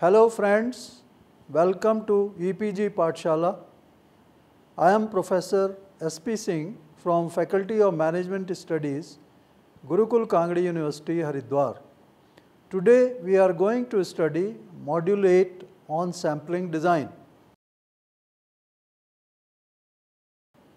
Hello friends, welcome to EPG Pathshala. I am Professor S.P. Singh from Faculty of Management Studies, Gurukul Kangadi University, Haridwar. Today we are going to study Module 8 on sampling design.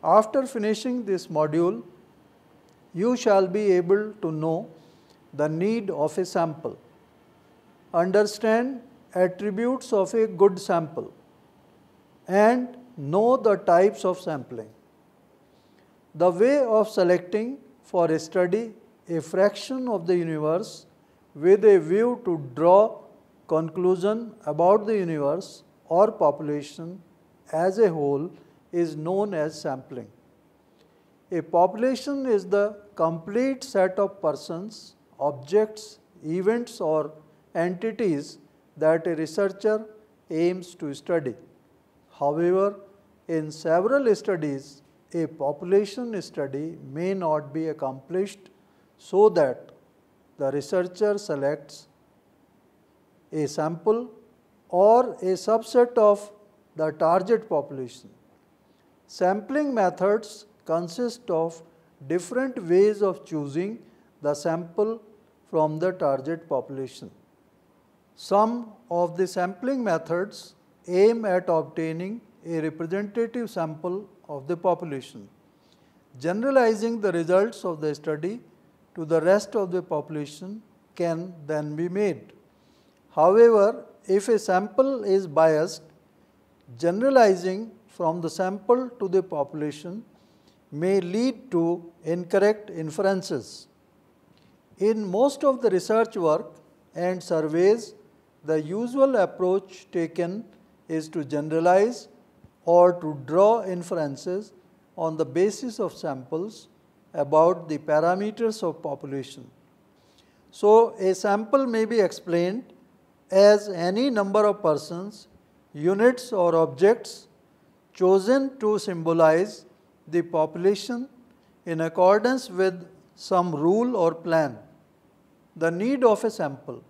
After finishing this module, you shall be able to know the need of a sample, understand attributes of a good sample, and know the types of sampling. The way of selecting for a study a fraction of the universe with a view to draw conclusion about the universe or population as a whole is known as sampling. A population is the complete set of persons, objects, events or entities that a researcher aims to study. However, in several studies, a population study may not be accomplished so that the researcher selects a sample or a subset of the target population. Sampling methods consist of different ways of choosing the sample from the target population. Some of the sampling methods aim at obtaining a representative sample of the population. Generalizing the results of the study to the rest of the population can then be made. However, if a sample is biased, generalizing from the sample to the population may lead to incorrect inferences. In most of the research work and surveys, the usual approach taken is to generalize or to draw inferences on the basis of samples about the parameters of population. So, a sample may be explained as any number of persons, units or objects chosen to symbolize the population in accordance with some rule or plan. The need of a sample.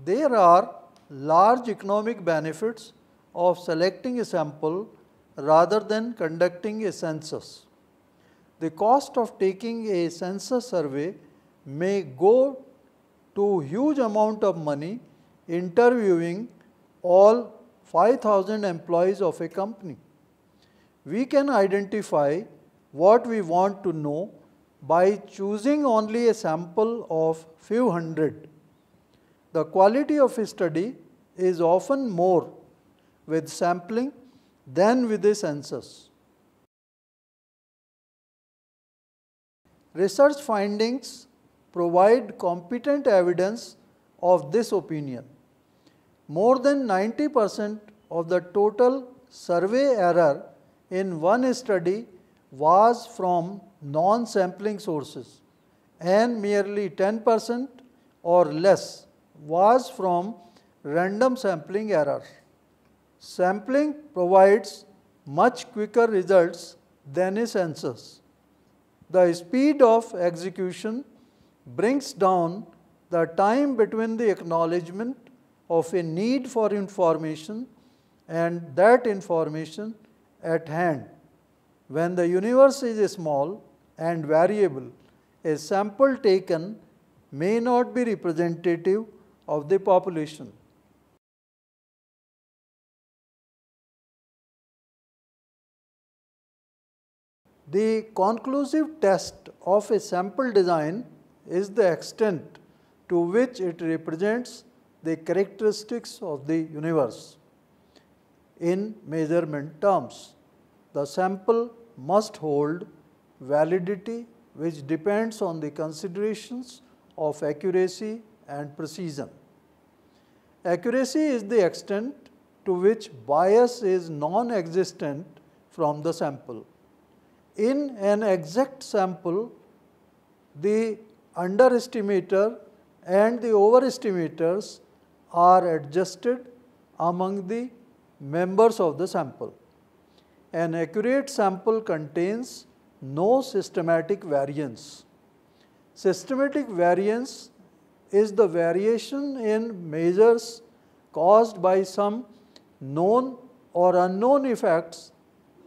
There are large economic benefits of selecting a sample rather than conducting a census. The cost of taking a census survey may go to huge amount of money interviewing all 5,000 employees of a company. We can identify what we want to know by choosing only a sample of few hundred. The quality of a study is often more with sampling than with a census. Research findings provide competent evidence of this opinion. More than 90% of the total survey error in one study was from non-sampling sources, and merely 10% or less was from random sampling error. Sampling provides much quicker results than a census. The speed of execution brings down the time between the acknowledgement of a need for information and that information at hand. When the universe is small and variable, a sample taken may not be representative of the population. The conclusive test of a sample design is the extent to which it represents the characteristics of the universe. In measurement terms, the sample must hold validity which depends on the considerations of accuracy and precision. Accuracy is the extent to which bias is non-existent from the sample. In an exact sample, the underestimator and the overestimators are adjusted among the members of the sample. An accurate sample contains no systematic variance. Systematic variance is the variation in measures caused by some known or unknown effects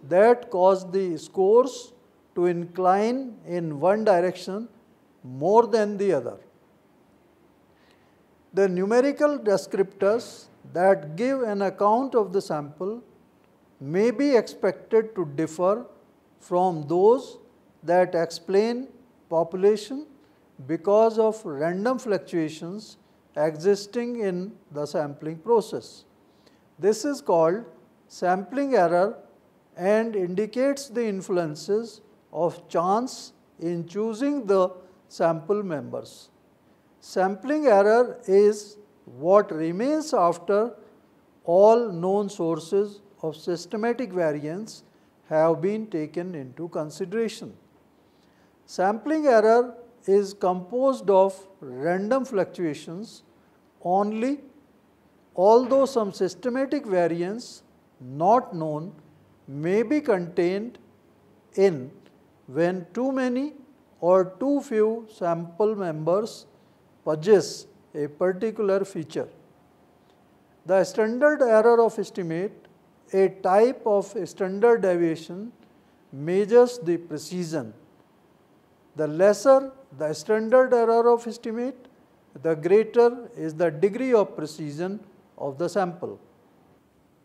that cause the scores to incline in one direction more than the other. The numerical descriptors that give an account of the sample may be expected to differ from those that explain population because of random fluctuations existing in the sampling process. This is called sampling error and indicates the influences of chance in choosing the sample members. Sampling error is what remains after all known sources of systematic variance have been taken into consideration. Sampling error is composed of random fluctuations only, although some systematic variance not known may be contained in when too many or too few sample members possess a particular feature. The standard error of estimate, a type of standard deviation, measures the precision. The lesser the standard error of estimate, the greater is the degree of precision of the sample.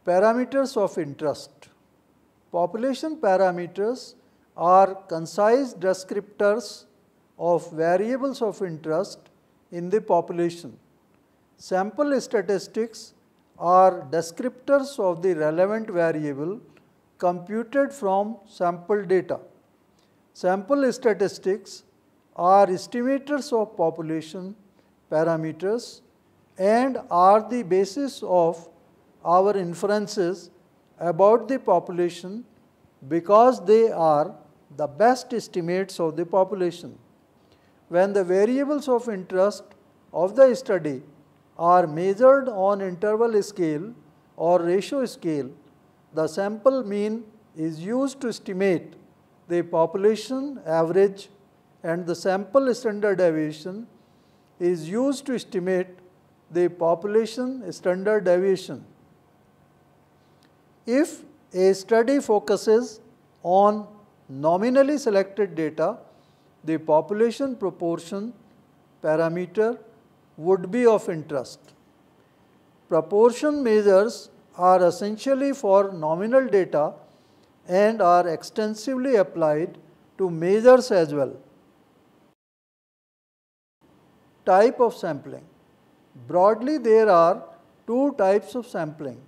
Parameters of interest. Population parameters are concise descriptors of variables of interest in the population. Sample statistics are descriptors of the relevant variable computed from sample data. Sample statistics are estimators of population parameters and are the basis of our inferences about the population because they are the best estimates of the population. When the variables of interest of the study are measured on interval scale or ratio scale, the sample mean is used to estimate the population average and the sample standard deviation is used to estimate the population standard deviation. If a study focuses on nominally selected data, the population proportion parameter would be of interest. Proportion measures are essentially for nominal data and are extensively applied to measures as well. Type of sampling. Broadly, there are two types of sampling: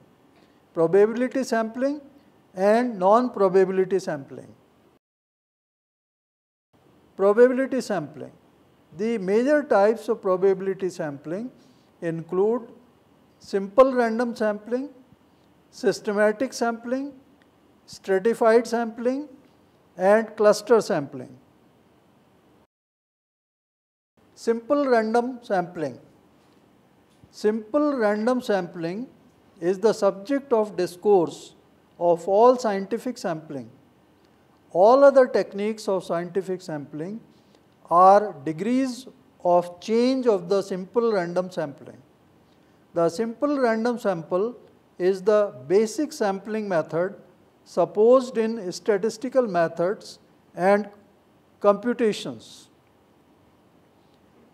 probability sampling and non-probability sampling. Probability sampling. The major types of probability sampling include simple random sampling, systematic sampling, stratified sampling, and cluster sampling. Simple random sampling. Simple random sampling is the subject of discourse of all scientific sampling. All other techniques of scientific sampling are degrees of change of the simple random sampling. The simple random sample is the basic sampling method supposed in statistical methods and computations.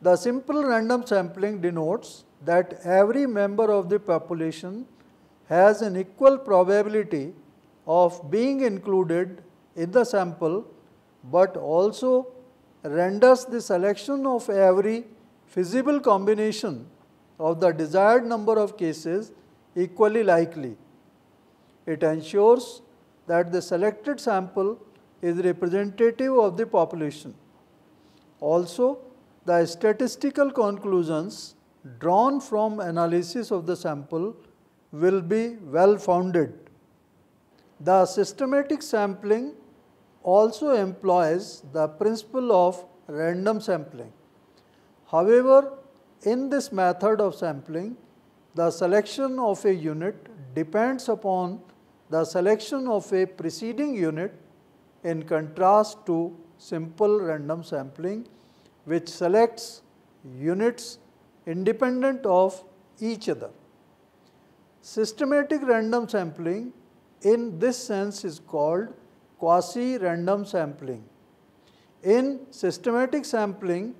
The simple random sampling denotes that every member of the population has an equal probability of being included in the sample, but also renders the selection of every feasible combination of the desired number of cases equally likely. It ensures that the selected sample is representative of the population. Also, the statistical conclusions drawn from analysis of the sample will be well founded. The systematic sampling also employs the principle of random sampling. However, in this method of sampling, the selection of a unit depends upon the selection of a preceding unit, in contrast to simple random sampling, which selects units independent of each other. Systematic random sampling in this sense is called quasi-random sampling. In systematic sampling,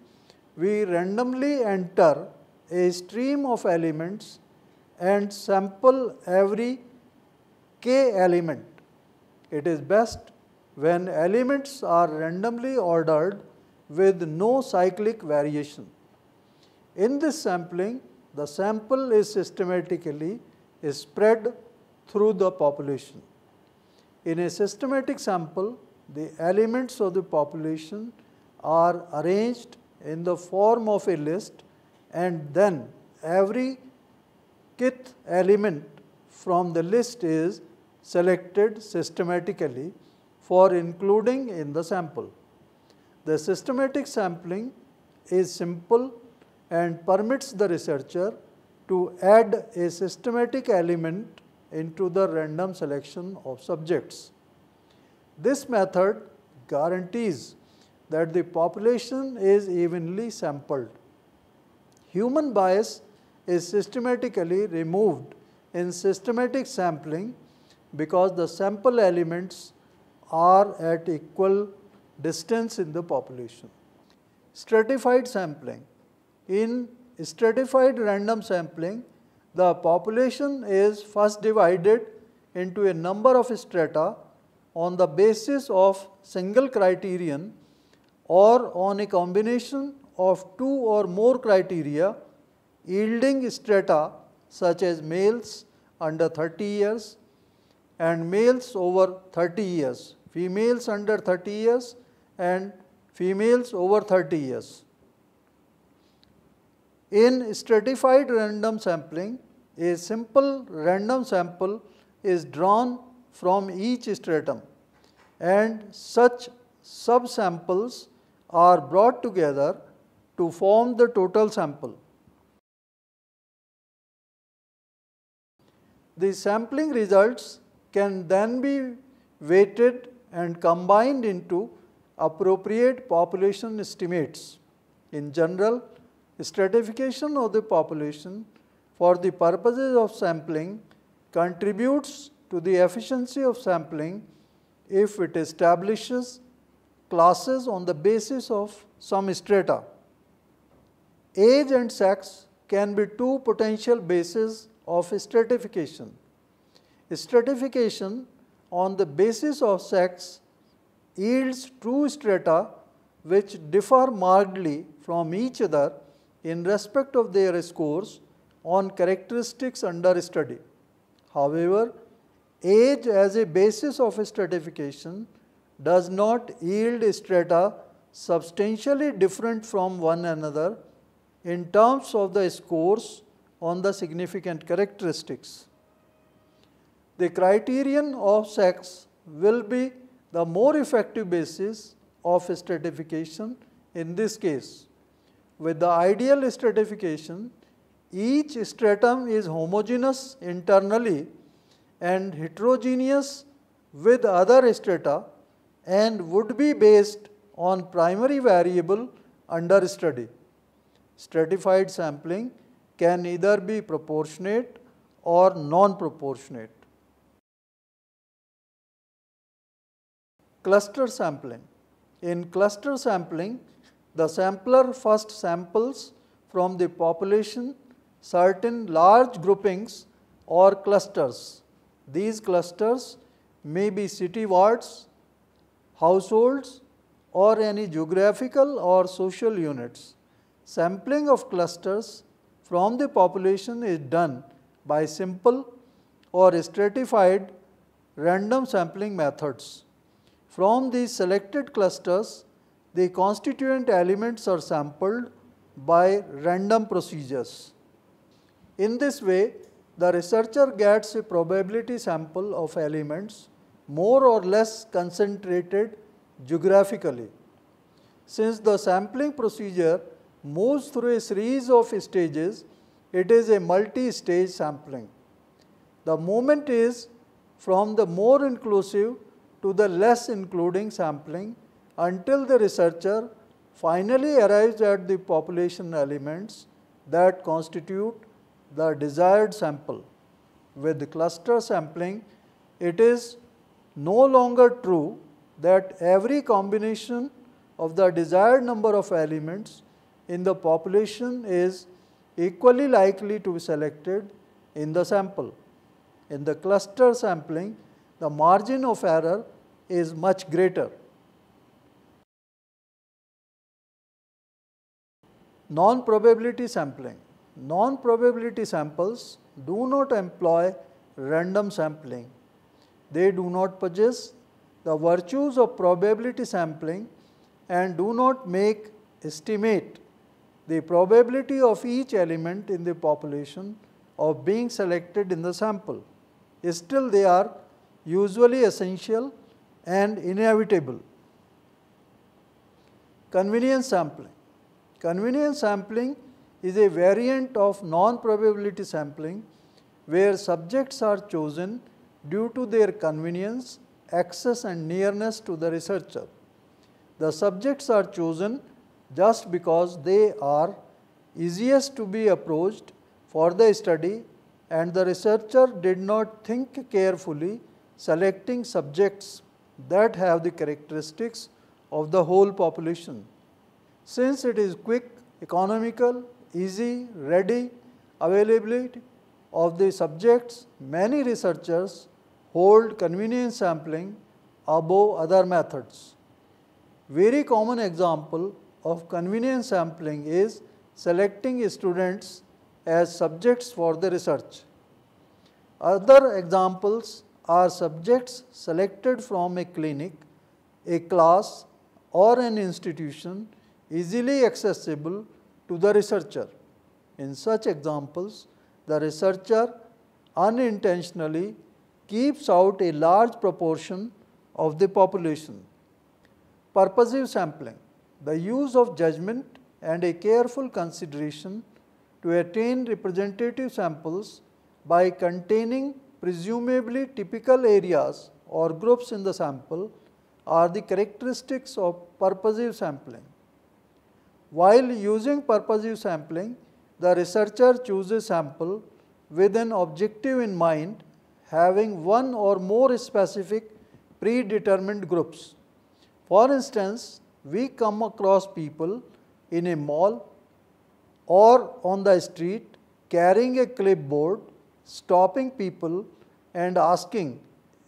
we randomly enter a stream of elements and sample every k element. It is best when elements are randomly ordered with no cyclic variation. In this sampling, the sample is systematically spread through the population. In a systematic sample, the elements of the population are arranged in the form of a list, and then every kth element from the list is selected systematically for including in the sample. The systematic sampling is simple and permits the researcher to add a systematic element into the random selection of subjects. This method guarantees that the population is evenly sampled. Human bias is systematically removed in systematic sampling because the sample elements are at equal distance in the population. Stratified sampling. In stratified random sampling, the population is first divided into a number of strata on the basis of single criterion or on a combination of two or more criteria, yielding strata such as males under 30 years and males over 30 years, females under 30 years and females over 30 years. In stratified random sampling, a simple random sample is drawn from each stratum, and such subsamples are brought together to form the total sample. The sampling results can then be weighted and combined into appropriate population estimates. In general, stratification of the population for the purposes of sampling contributes to the efficiency of sampling if it establishes classes on the basis of some strata. Age and sex can be two potential bases of stratification. Stratification on the basis of sex yields two strata which differ markedly from each other in respect of their scores on characteristics under study. However, age as a basis of stratification does not yield strata substantially different from one another in terms of the scores on the significant characteristics. The criterion of sex will be the more effective basis of stratification in this case. With the ideal stratification, each stratum is homogeneous internally and heterogeneous with other strata and would be based on primary variable under study. Stratified sampling can either be proportionate or non-proportionate. Cluster sampling. In cluster sampling, the sampler first samples from the population certain large groupings or clusters. These clusters may be city wards, households, or any geographical or social units. Sampling of clusters from the population is done by simple or stratified random sampling methods. From these selected clusters, the constituent elements are sampled by random procedures. In this way, the researcher gets a probability sample of elements more or less concentrated geographically. Since the sampling procedure moves through a series of stages, it is a multi-stage sampling. The movement is from the more inclusive to the less including sampling until the researcher finally arrives at the population elements that constitute the desired sample. with cluster sampling, it is no longer true that every combination of the desired number of elements in the population is equally likely to be selected in the sample. In the cluster sampling, the margin of error is much greater. Non-probability sampling. Non-probability samples do not employ random sampling. They do not possess the virtues of probability sampling and do not estimate the probability of each element in the population of being selected in the sample. Still, they are usually essential and inevitable. Convenience sampling. Convenience sampling is a variant of non-probability sampling where subjects are chosen due to their convenience, access and nearness to the researcher. The subjects are chosen just because they are easiest to be approached for the study and the researcher did not think carefully selecting subjects that have the characteristics of the whole population. Since it is quick, economical, easy, ready availability of the subjects, many researchers hold convenience sampling above other methods. Very common example of convenience sampling is selecting students as subjects for the research. Other examples are subjects selected from a clinic, a class or an institution easily accessible to the researcher. In such examples, the researcher unintentionally keeps out a large proportion of the population. Purposive sampling. The use of judgment and a careful consideration to attain representative samples by containing presumably typical areas or groups in the sample are the characteristics of purposive sampling. While using purposive sampling, the researcher chooses sample with an objective in mind, having one or more specific predetermined groups. For instance, we come across people in a mall or on the street carrying a clipboard, stopping people and asking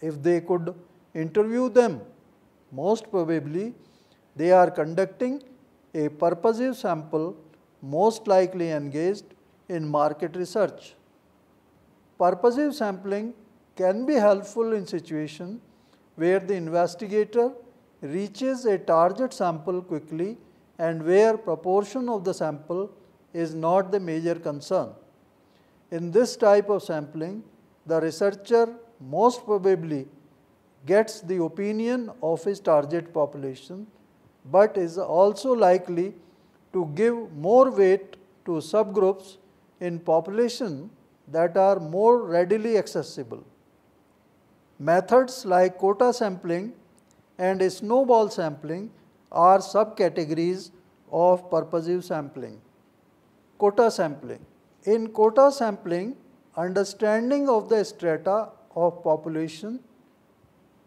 if they could interview them. Most probably, they are conducting a purposive sample, most likely engaged in market research. Purposive sampling can be helpful in situations where the investigator reaches a target sample quickly and where proportion of the sample is not the major concern. In this type of sampling, the researcher most probably gets the opinion of his target population, but is also likely to give more weight to subgroups in population that are more readily accessible. Methods like quota sampling and snowball sampling are subcategories of purposive sampling. Quota sampling. In quota sampling, understanding of the strata of population,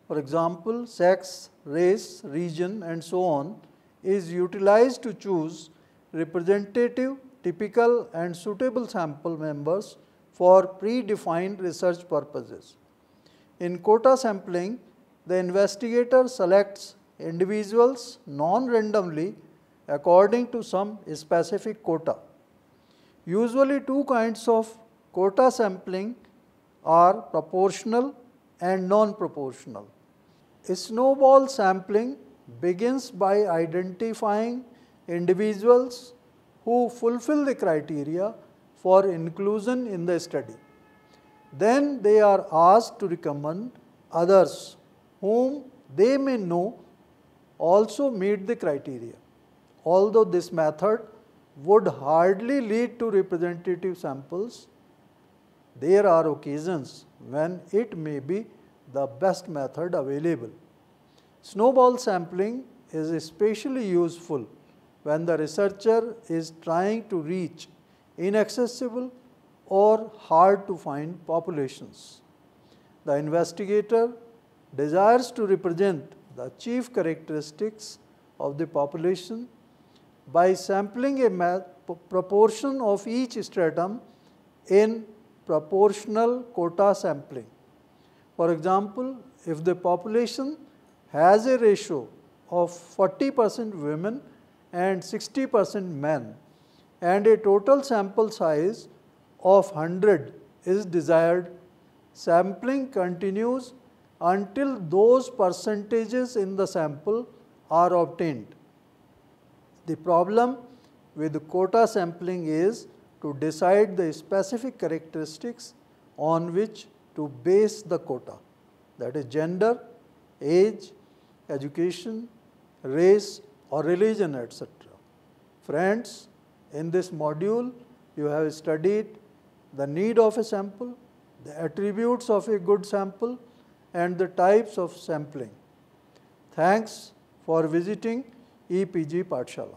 for example, sex, race, region and so on, is utilized to choose representative, typical and suitable sample members for predefined research purposes. In quota sampling, the investigator selects individuals non-randomly according to some specific quota. Usually two kinds of quota sampling are proportional and non-proportional. Snowball sampling begins by identifying individuals who fulfill the criteria for inclusion in the study. Then they are asked to recommend others whom they may know also meet the criteria. Although this method would hardly lead to representative samples, there are occasions when it may be the best method available. Snowball sampling is especially useful when the researcher is trying to reach inaccessible or hard to find populations. The investigator desires to represent the chief characteristics of the population by sampling a proportion of each stratum in proportional quota sampling. For example, if the population has a ratio of 40% women and 60% men, and a total sample size of 100 is desired, sampling continues until those percentages in the sample are obtained. The problem with quota sampling is to decide the specific characteristics on which to base the quota, that is gender, age, education, race or religion, etc. Friends, in this module you have studied the need of a sample, the attributes of a good sample and the types of sampling. Thanks for visiting EPG Pathshala.